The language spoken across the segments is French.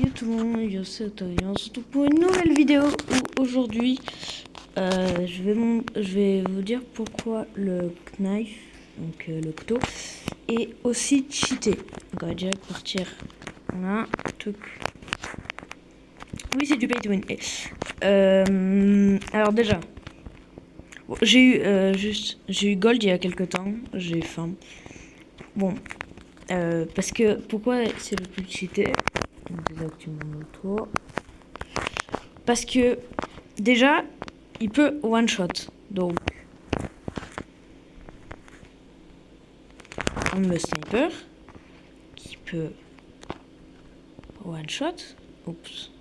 Yo tout le monde, yo c'est Toy, on se retrouve pour une nouvelle vidéo où aujourd'hui je vais vous dire pourquoi le knife, donc le couteau, est aussi cheaté. Donc on va direct partir. Voilà, truc. Oui, c'est du pay to win. Alors déjà, bon, j'ai eu gold il y a quelques temps, j'ai eu faim. Bon, parce que pourquoi c'est le plus cheaté? Désactive mon auto. Parce que déjà, il peut one shot. Donc, on le sniper qui peut one shot. Oups.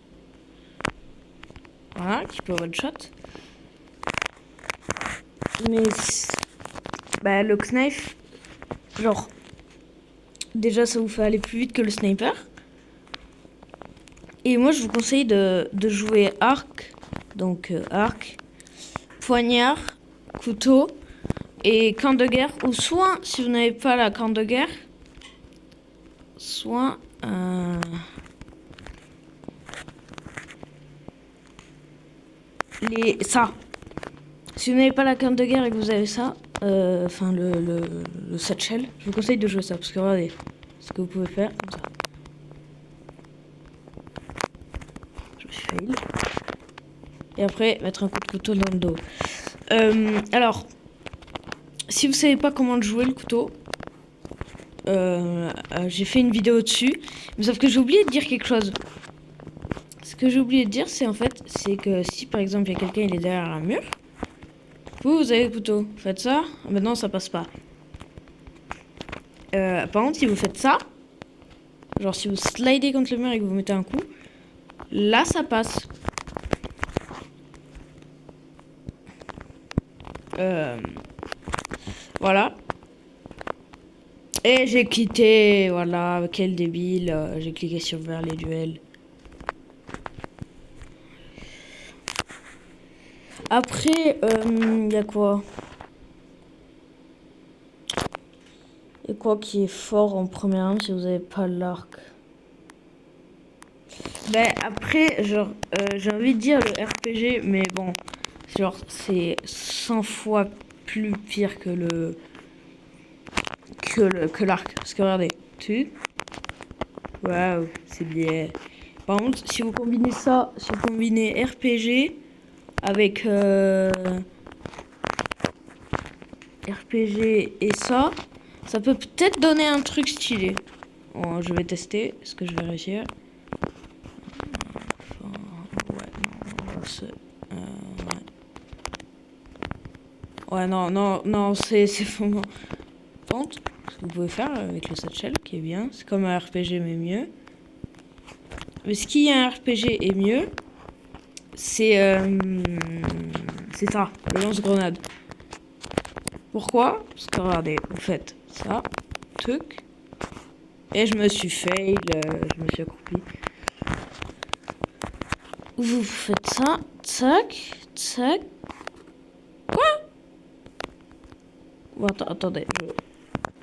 Voilà, qui peut one shot. Mais bah, le knife, genre, déjà ça vous fait aller plus vite que le sniper. Et moi je vous conseille de jouer arc. Donc arc, poignard, couteau et camp de guerre. Ou soit, si vous n'avez pas la camp de guerre, soit ça. Si vous n'avez pas la camp de guerre et que vous avez ça, enfin le satchel, je vous conseille de jouer ça. Parce que regardez ce que vous pouvez faire comme ça. Je me suis fail. Et après, mettre un coup de couteau dans le dos. Alors, si vous savez pas comment jouer le couteau, j'ai fait une vidéo dessus. Mais sauf que j'ai oublié de dire quelque chose. Ce que j'ai oublié de dire, c'est en fait, c'est que si par exemple il y a quelqu'un il est derrière un mur, vous avez le couteau, faites ça, maintenant ça passe pas. Par contre, si vous faites ça, genre si vous slidez contre le mur et que vous mettez un coup, là ça passe. Voilà. Et j'ai quitté, voilà, quel débile, j'ai cliqué sur vers les duels. Après, y a quoi? Y a quoi qui est fort en première arme si vous avez pas l'arc? Ben après, genre, j'ai envie de dire le RPG, mais bon, genre, c'est 100 fois plus pire que que l'arc. Parce que regardez, waouh, c'est bien. Par contre, si vous combinez ça, si vous combinez RPG avec RPG et ça peut peut-être donner un truc stylé. Bon, je vais tester. Est-ce que je vais réussir? Ouais, non, c'est vraiment... Par contre, ce que vous pouvez faire avec le satchel, qui est bien, c'est comme un RPG mais mieux. Mais ce qui est un RPG et mieux, c'est ça, le lance-grenade. Pourquoi? Parce que regardez, vous faites ça, truc, et je me suis fail, je me suis accroupi. Vous faites ça, tac, tac. Quoi? Bon, attendez,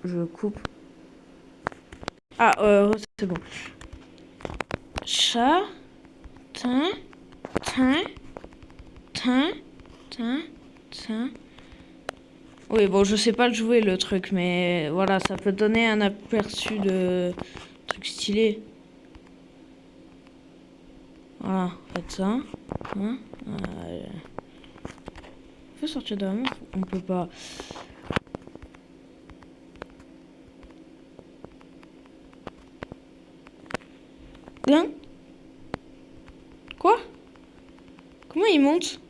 je coupe. Ah, c'est bon. Chat, tin, tin, tin, tin, tin. Oui, bon, je sais pas le jouer le truc, mais voilà, ça peut donner un aperçu de truc stylé. Voilà, faites ça. Hein, on peut sortir de la main, on peut pas. Hein? Quoi? Comment il monte?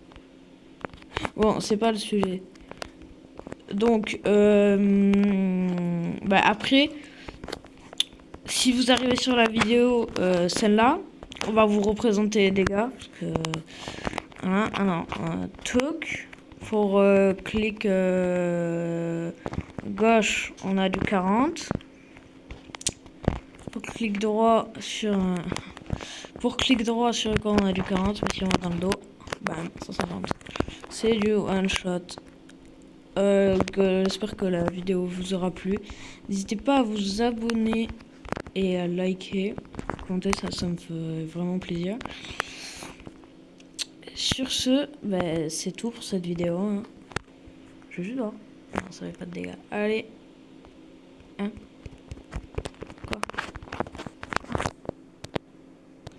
Bon, c'est pas le sujet. Donc, bah après, si vous arrivez sur la vidéo, celle-là, on va vous représenter les dégâts. Parce que, non, toc. Pour clic gauche, on a du 40. Pour clic droit sur le corps, on a du 40. Mais si on va dans le dos, bam, 150. C'est du one shot. J'espère que la vidéo vous aura plu. N'hésitez pas à vous abonner et à liker. commenter, ça me fait vraiment plaisir. Sur ce, bah, c'est tout pour cette vidéo. Hein. Je vais juste voir. Non, ça fait pas de dégâts. Allez. Hein.